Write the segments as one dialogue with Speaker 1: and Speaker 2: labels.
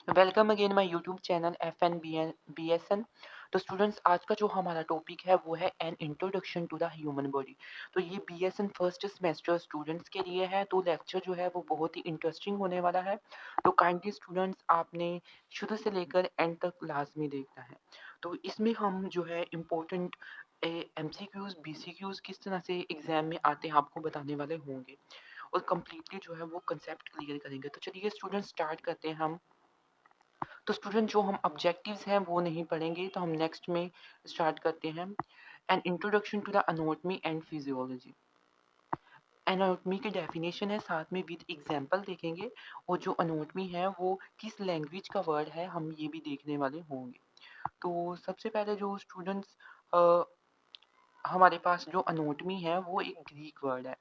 Speaker 1: Welcome again my YouTube channel F N B S N. तो students, आज का जो हमारा टॉपिक है वो है an introduction to the human body. तो ये B S N first semester students के लिए है। तो लेक्चर जो है वो बहुत ही इंटरेस्टिंग होने वाला है। तो काइंडली स्टूडेंट्स, आपने शुरू से लेकर एंड तक लाजमी देखना है। तो इसमें हम जो है important M C Qs B C Qs किस तरह से एग्जाम में आते हैं आपको बताने वाले होंगे, और कम्प्लीटली जो है वो कंसेप्ट क्लियर करेंगे। तो चलिए स्टूडेंट, स्टार्ट करते हैं हम। तो स्टूडेंट, जो हम ऑब्जेक्टिव्स हैं वो नहीं पढ़ेंगे, तो हम नेक्स्ट में स्टार्ट करते हैं। An introduction to the anatomy and physiology. Anatomy की डेफिनेशन है, साथ में विद एग्जांपल देखेंगे। और जो अनोटमी है वो किस लैंग्वेज का वर्ड है, हम ये भी देखने वाले होंगे। तो सबसे पहले जो स्टूडेंट्स, हमारे पास जो अनोटमी है वो एक ग्रीक वर्ड है।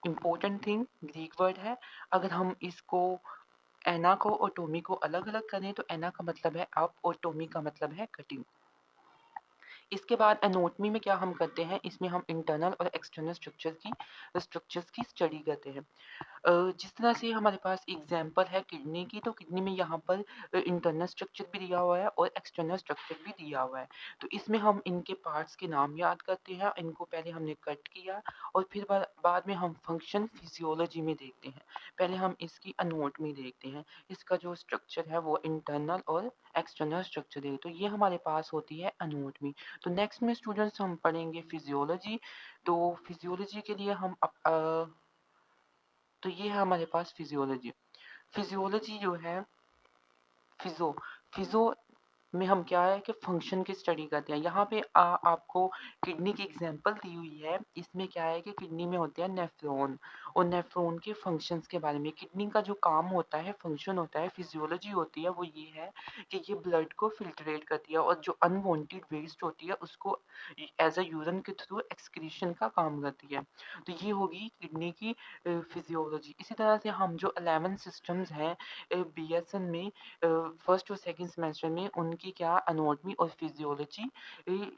Speaker 1: इम्पोर्टेंट थिंग, ग्रीक वर्ड है। अगर हम इसको एना को और टोमी को अलग अलग करें तो एना का मतलब है अप और टोमी का मतलब है कटिंग। इसके बाद एनाटॉमी में क्या हम करते हैं, इसमें हम इंटरनल और एक्सटर्नल स्ट्रक्चर्स की स्टडी करते हैं। जिस तरह से हमारे पास एग्जांपल है किडनी की, तो किडनी में यहाँ पर इंटरनल स्ट्रक्चर भी दिया हुआ है और एक्सटर्नल स्ट्रक्चर भी दिया हुआ है। तो इसमें हम इनके पार्ट्स के नाम याद करते हैं। इनको पहले हमने कट किया और फिर बाद में हम फंक्शन फिजियोलॉजी में देखते हैं। पहले हम इसकी एनाटॉमी देखते हैं। इसका जो स्ट्रक्चर है वो इंटरनल और एक्सटर्नल स्ट्रक्चर है। तो ये हमारे पास होती है एनाटॉमी। तो नेक्स्ट में स्टूडेंट्स हम पढ़ेंगे फिजियोलॉजी। तो फिजियोलॉजी के लिए हम तो ये है हमारे पास फिजियोलॉजी। फिजियोलॉजी जो है, फिजो फिजो में हम क्या है कि फंक्शन की स्टडी करते हैं। यहाँ पे आपको किडनी की एग्जांपल दी हुई है। इसमें क्या है कि किडनी में होते हैं नेफ्रॉन, और नेफ्रॉन के फंक्शंस के बारे में, किडनी का जो काम होता है, फंक्शन होता है, फिजियोलॉजी होती है, वो ये है कि ये ब्लड को फिल्ट्रेट करती है और जो अनवांटेड वेस्ट होती है उसको एज अ यूरिन के थ्रू एक्सक्रीशन का काम करती है। तो ये होगी किडनी की फिजियोलॉजी। इसी तरह से हम जो 11 सिस्टम्स हैं बीएसएन में, फर्स्ट और सेकंड सेमेस्टर में, उनकी क्या एनाटॉमी और फिजियोलॉजी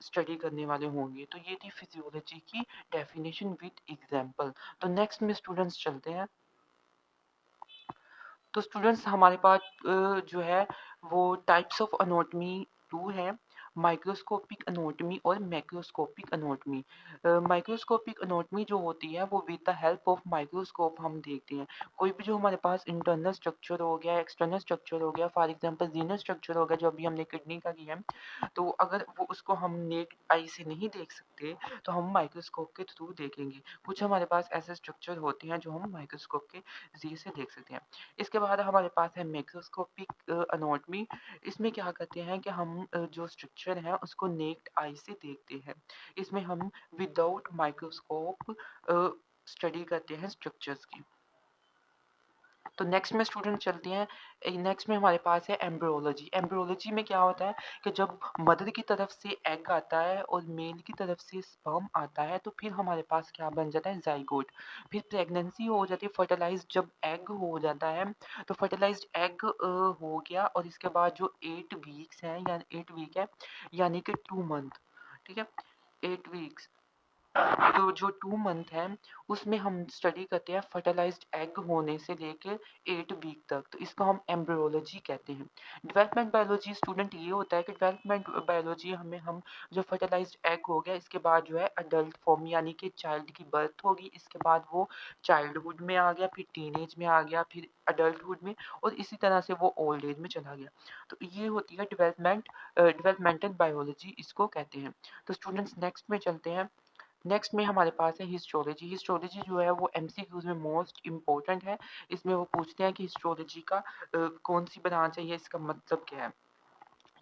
Speaker 1: स्टडी करने वाले होंगे। तो ये थी फिजियोलॉजी की डेफिनेशन विद एग्जांपल। तो नेक्स्ट में स्टूडेंट्स चलते हैं। तो स्टूडेंट्स, हमारे पास जो है वो टाइप्स ऑफ एनाटॉमी टू है, माइक्रोस्कोपिक एनाटॉमी और मैक्रोस्कोपिक एनाटॉमी। माइक्रोस्कोपिक एनाटॉमी जो होती है वो with the help of microscope हम देखते हैं। कोई भी जो हमारे पास इंटरनल स्ट्रक्चर हो गया, एक्सटर्नल स्ट्रक्चर हो गया, फॉर एग्जांपल जीनल स्ट्रक्चर हो गया जो अभी हमने किडनी का किया है, तो अगर वो उसको हम नेक्ड आई से नहीं देख सकते तो हम माइक्रोस्कोप के थ्रू देखेंगे। कुछ हमारे पास ऐसे स्ट्रक्चर होते हैं जो हम माइक्रोस्कोप के जरिए से देख सकते हैं। इसके बाद हमारे पास है मैक्रोस्कोपिक एनाटॉमी। इसमें क्या करते हैं कि हम जो स्ट्रक्चर है उसको नेक्ड आई से देखते हैं। इसमें हम विदाउट माइक्रोस्कोप स्टडी करते हैं स्ट्रक्चर्स की। तो नेक्स्ट में स्टूडेंट चलते हैं। नेक्स्ट में हमारे पास है एम्ब्रियोलॉजी। एम्ब्रियोलॉजी में क्या होता है कि जब मदर की तरफ से एग आता है और मेल की तरफ से स्पर्म आता है, तो फिर हमारे पास क्या बन जाता है, जाइगोट। फिर प्रेगनेंसी हो जाती है, फर्टिलाइज जब एग हो जाता है, तो फर्टिलाइज्ड एग हो गया, और इसके बाद जो 8 वीक्स हैं, या 8 वीक है, यानी कि 2 मंथ, ठीक है, 8 वीक्स। तो जो 2 मंथ है उसमें हम स्टडी करते हैं फर्टिलाइज्ड एग होने से लेकर 8 वीक तक। तो इसको हम एम्ब्रियोलॉजी कहते हैं। डेवलपमेंट बायोलॉजी स्टूडेंट ये होता है कि डेवलपमेंट बायोलॉजी हमें हम जो फर्टिलाइज्ड एग हो गया, इसके बाद जो है अडल्ट फॉर्म यानी कि चाइल्ड की बर्थ होगी। इसके बाद वो चाइल्डहुड में आ गया, फिर टीनेज में आ गया, फिर अडल्टहुड में, और इसी तरह से वो ओल्ड एज में चला गया। तो ये होती है डेवलपमेंटल बायोलॉजी इसको कहते हैं। तो स्टूडेंट्स, नेक्स्ट में चलते हैं। नेक्स्ट में हमारे पास है हिस्टोलॉजी। हिस्टोलॉजी जो है वो एमसीक्यूज में मोस्ट इम्पोर्टेंट है। इसमें वो पूछते हैं कि हिस्टोलॉजी का कौन सी बनाना चाहिए, इसका मतलब क्या है।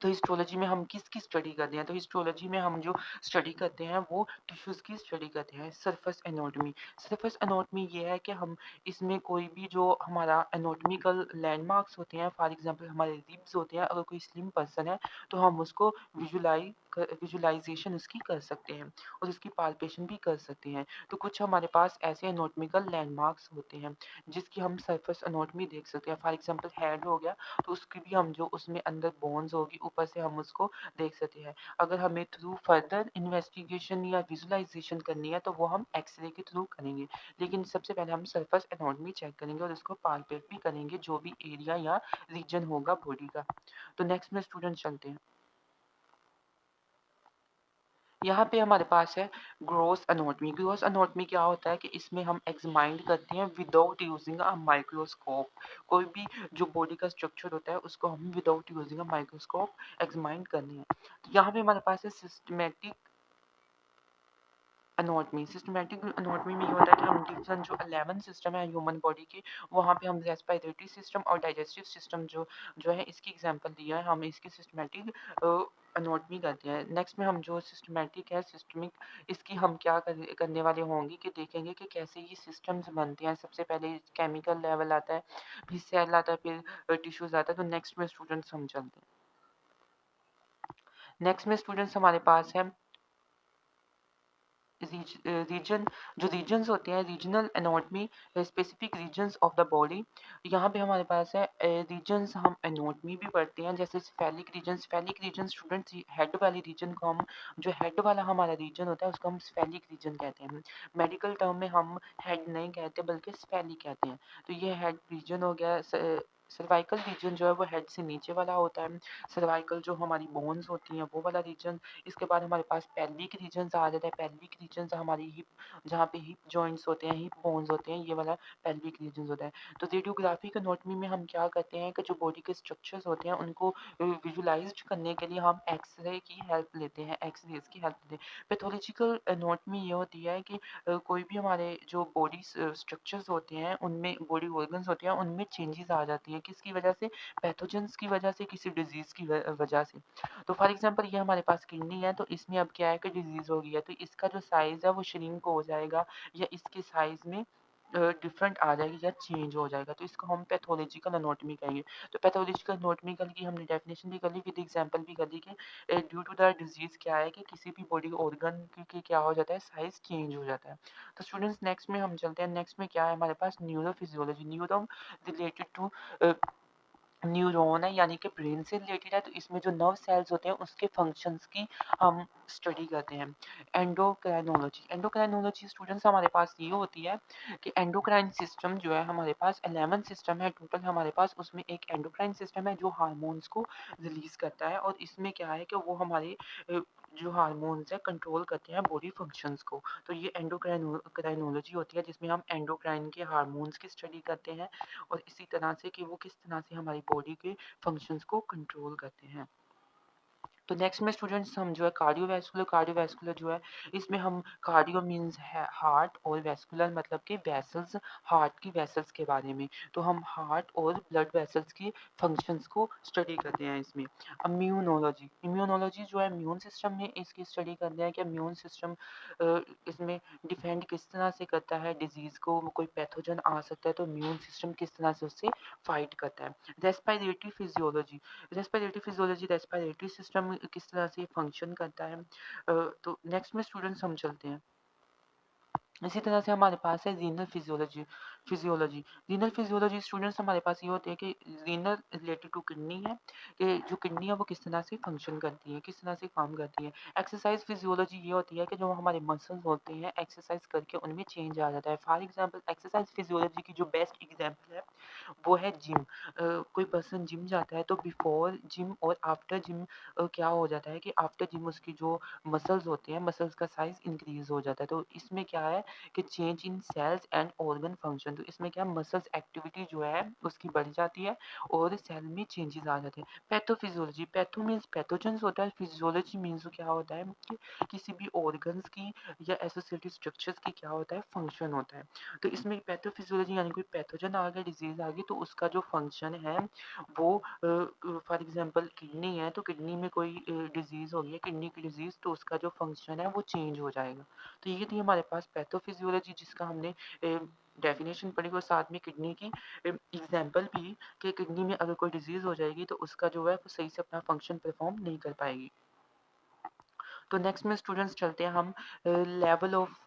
Speaker 1: तो हिस्टोलॉजी में हम किसकी स्टडी करते हैं, तो हिस्टोलॉजी में हम जो स्टडी करते हैं वो टिश्यूज की स्टडी करते हैं। Surface anatomy. सरफेस एनाटॉमी ये है कि हम इसमें कोई भी जो हमारा एनाटॉमिकल लैंडमार्क्स होते हैं, फॉर एग्जांपल हमारे रिब्स होते हैं, अगर कोई स्लिम पर्सन है तो हम उसको विजुलाइज विजुलाइजेशन उसकी कर सकते हैं और उसकी पाल्पेशन भी कर सकते हैं। तो कुछ हमारे पास ऐसे एनाटॉमिकल लैंडमार्क्स होते हैं जिसकी हम सरफेस एनाटॉमी देख सकते हैं। फॉर एग्जांपल हेड हो गया, तो उसकी भी हम जो उसमें अंदर बोन्स होगी ऊपर से हम उसको देख सकते हैं। अगर हमें थ्रू फर्दर इन्वेस्टिगेशन या विजुलाइजेशन करनी है तो वो हम एक्सरे के थ्रू करेंगे। लेकिन सबसे पहले हम सरफेस एनाटॉमी चेक करेंगे और उसको पाल्पेट भी करेंगे जो भी एरिया या रीजन होगा बॉडी का। तो नेक्स्ट में स्टूडेंट चलते हैं। यहाँ पे हमारे पास है ग्रॉस एनाटॉमी। ग्रॉस एनाटॉमी क्या होता है कि इसमें हम एग्जामाइन करते हैं विदाउट यूजिंग अ माइक्रोस्कोप। कोई भी जो बॉडी का स्ट्रक्चर होता है उसको हम without using a microscope examine करने हैं। तो यहाँ पे हमारे पास है सिस्टमैटिक एनाटॉमी। सिस्टमैटिक एनाटॉमी में ये होता है कि हम डिफरेंट जो 11 सिस्टम है ह्यूमन बॉडी के, वहाँ पे हम रेस्पिरेटरी सिस्टम और डाइजेस्टिव सिस्टम जो है इसकी एग्जांपल दिया है, हम इसकी सिस्टमैटिक एनाटॉमी करते हैं। नेक्स्ट में हम जो सिस्टमैटिक है सिस्टमिक, इसकी हम क्या करने वाले होंगे कि देखेंगे कि कैसे ये सिस्टम्स बनते हैं। सबसे पहले केमिकल लेवल आता है, फिर सेल आता है, फिर टिश्यूज आता है। तो नेक्स्ट में स्टूडेंट्स हम चलते हैं। नेक्स्ट में स्टूडेंट्स हमारे पास है रीजन। जो रीजन्स होते हैं regional anatomy, specific regions of the body. यहाँ पे हमारे पास है रीजन्स, हम एनाटॉमी भी पढ़ते हैं जैसे स्फेलिक रीजन। स्फेलिक रीजन स्टूडेंट्स हेड वाली रीजन को हम, जो हेड वाला हमारा रीजन होता है उसको हम स्फेलिक रीजन कहते हैं। मेडिकल टर्म में हम हेड नहीं कहते बल्कि स्फेलिक कहते हैं। तो ये हेड रीजन हो गया। सर्वाइकल रीजन जो है वो हेड से नीचे वाला होता है। सर्वाइकल जो हमारी बोन्स होती हैं वो वाला रीजन। इसके बाद हमारे पास पेल्विक रीजन आ जाता है। पेल्विक रीजन हमारी हिप, जहाँ पे हिप जॉइंट्स होते हैं, हिप बोन्स होते हैं, ये वाला पेल्विक रीजन होता है। तो रेडियोग्राफिक एनाटॉमी में हम क्या करते हैं कि जो बॉडी के स्ट्रक्चर्स होते हैं उनको विजुलाइज करने के लिए हम एक्सरे की हेल्प लेते हैं, एक्सरेज की हेल्प लेते हैं। पैथोलॉजिकल एनाटॉमी ये होती है कि कोई भी हमारे जो बॉडी स्ट्रक्चर्स होते हैं उनमें, बॉडी ऑर्गन्स होते हैं उनमें चेंजेस आ जाती हैं। किसकी वजह से? पैथोजेंस की वजह से, किसी डिजीज की वजह से। तो फॉर एग्जांपल ये हमारे पास किडनी है, तो इसमें अब क्या है कि डिजीज हो गई है, तो इसका जो साइज है वो श्रिंक हो जाएगा या इसके साइज में डिफरेंट आ जाएगी या चेंज हो जाएगा। तो इसको हम पैथोलॉजिकल एनाटॉमी कहेंगे। तो पैथोलॉजिकल एनाटॉमी की हमने डेफिनेशन भी कर ली, विद एग्जांपल भी कर ली कि ड्यू टू द डिजीज क्या है कि किसी भी बॉडी ऑर्गन की क्या हो जाता है, साइज चेंज हो जाता है। तो स्टूडेंट्स नेक्स्ट में हम चलते हैं। नेक्स्ट में क्या है हमारे पास? Neurophysiology. Neuro related to neuron है, यानी कि ब्रेन से रिलेटेड है। तो इसमें जो नर्व सेल्स होते हैं उसके फंक्शंस की हम स्टडी करते हैं। एंडोक्राइनोलॉजी। एंडोक्राइनोलॉजी स्टूडेंट्स हमारे पास ये होती है कि एंडोक्राइन सिस्टम जो है हमारे पास 11 सिस्टम है टोटल हमारे पास, उसमें एक एंडोक्राइन सिस्टम है जो हार्मोन्स को रिलीज करता है और इसमें क्या है कि वो हमारे जो हार्मोन्स है कंट्रोल करते हैं बॉडी फंक्शंस को। तो ये एंडोक्राइनोलॉजी होती है जिसमें हम एंडोक्राइन के हार्मोन्स की स्टडी करते हैं और इसी तरह से कि वो किस तरह से हमारी बॉडी के फंक्शंस को कंट्रोल करते हैं। तो नेक्स्ट में स्टूडेंट्स हम जो है कार्डियोवैस्कुलर। कार्डियोवैस्कुलर जो है इसमें हम, कार्डियो मीन्स है हार्ट और वैस्कुलर मतलब कि वेसल्स, हार्ट की वेसल्स के बारे में। तो हम हार्ट और ब्लड वेसल्स की फंक्शंस को स्टडी करते हैं इसमें। इम्यूनोलॉजी। इम्यूनोलॉजी जो है इम्यून सिस्टम में इसकी स्टडी करते हैं कि इम्यून सिस्टम इसमें डिफेंड किस तरह से करता है डिजीज को, कोई पैथोजन आ सकता है तो इम्यून सिस्टम किस तरह से उससे फाइट करता है। Respiratory physiology. Respiratory physiology, respiratory system किस तरह से फंक्शन करता है। तो नेक्स्ट में स्टूडेंट्स हम चलते हैं। इसी तरह से हमारे पास है renal physiology. Physiology, renal physiology students हमारे पास ये होते हैं कि रीनल रिलेटेड टू किडनी है, कि जो किडनी है वो किस तरह से फंक्शन करती है, किस तरह से काम करती है। एक्सरसाइज फिजियोलॉजी ये होती है कि जो हमारे मसल्स होते हैं एक्सरसाइज करके उनमें चेंज आ जाता है। फॉर एग्जांपल एक्सरसाइज फिजियोलॉजी की जो बेस्ट एग्जांपल है वो है जिम। कोई पर्सन जिम जाता है तो बिफोर जिम और आफ्टर जिम क्या हो जाता है कि आफ्टर जिम उसकी जो मसल्स होते हैं, मसल्स का साइज इंक्रीज हो जाता है। तो इसमें क्या है कि change in cells and organ function. तो इसमें क्या, मसल्स एक्टिविटी जो है उसकी बढ़ जाती है और सेल में चेंजेस आ जाते हैं। पैथोफिजियोलॉजी। पैथो मीन्स पैथोजेंस होता है, फिजियोलॉजी मीन्स क्या होता है कि किसी भी ऑर्गन्स की या एसोसिएटेड स्ट्रक्चर्स की क्या होता है, फंक्शन होता है। तो इसमें पैथोफिजियोलॉजी यानी कोई पैथोजन आ गया, डिजीज आ गई, तो उसका जो फंक्शन है वो, फॉर एग्जांपल किडनी है तो किडनी में कोई डिजीज हो गई है, किडनी की डिजीज, तो उसका जो फंक्शन है वो चेंज हो जाएगा। तो ये थी हमारे पास पैथोफिजियोलॉजी जिसका हमने डेफिनेशन पढ़ी और साथ में किडनी की एग्जांपल भी, कि किडनी में अगर कोई डिजीज हो जाएगी तो उसका जो है वो सही से अपना फंक्शन परफॉर्म नहीं कर पाएगी। तो नेक्स्ट में स्टूडेंट्स चलते हैं हम लेवल ऑफ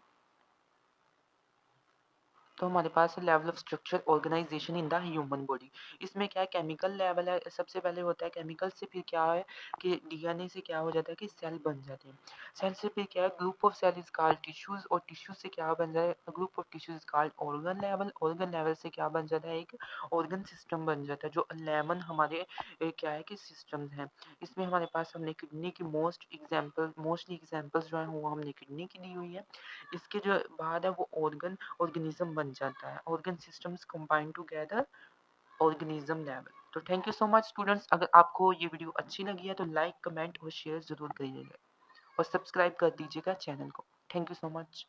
Speaker 1: तो हमारे पास है level of structure organisation in the human body. इसमें क्या है, केमिकल लेवल है, सबसे पहले होता है केमिकल से, फिर क्या है कि डीएनए से क्या हो जाता है कि सेल बन जाते हैं। सेल से फिर क्या है, group of cell is called tissues, और टिश्यू से क्या बन जाए, group of tissues is called organ level. Organ level से क्या बन जाता है, एक ऑर्गन सिस्टम बन जाता है, जो 11 हमारे क्या है कि सिस्टम्स हैं। इसमें हमारे पास हमने किडनी की मोस्टली एग्जाम्पल्स जो है वो हमने किडनी की दी हुई है। इसके जो बाद है वो ऑर्गेनिज्म बन जाता है, organ systems combine together organism level. तो thank you so much students. अगर आपको ये वीडियो अच्छी लगी है तो लाइक कमेंट और शेयर जरूर करिएगा और सब्सक्राइब कर दीजिएगा चैनल को। Thank you so much.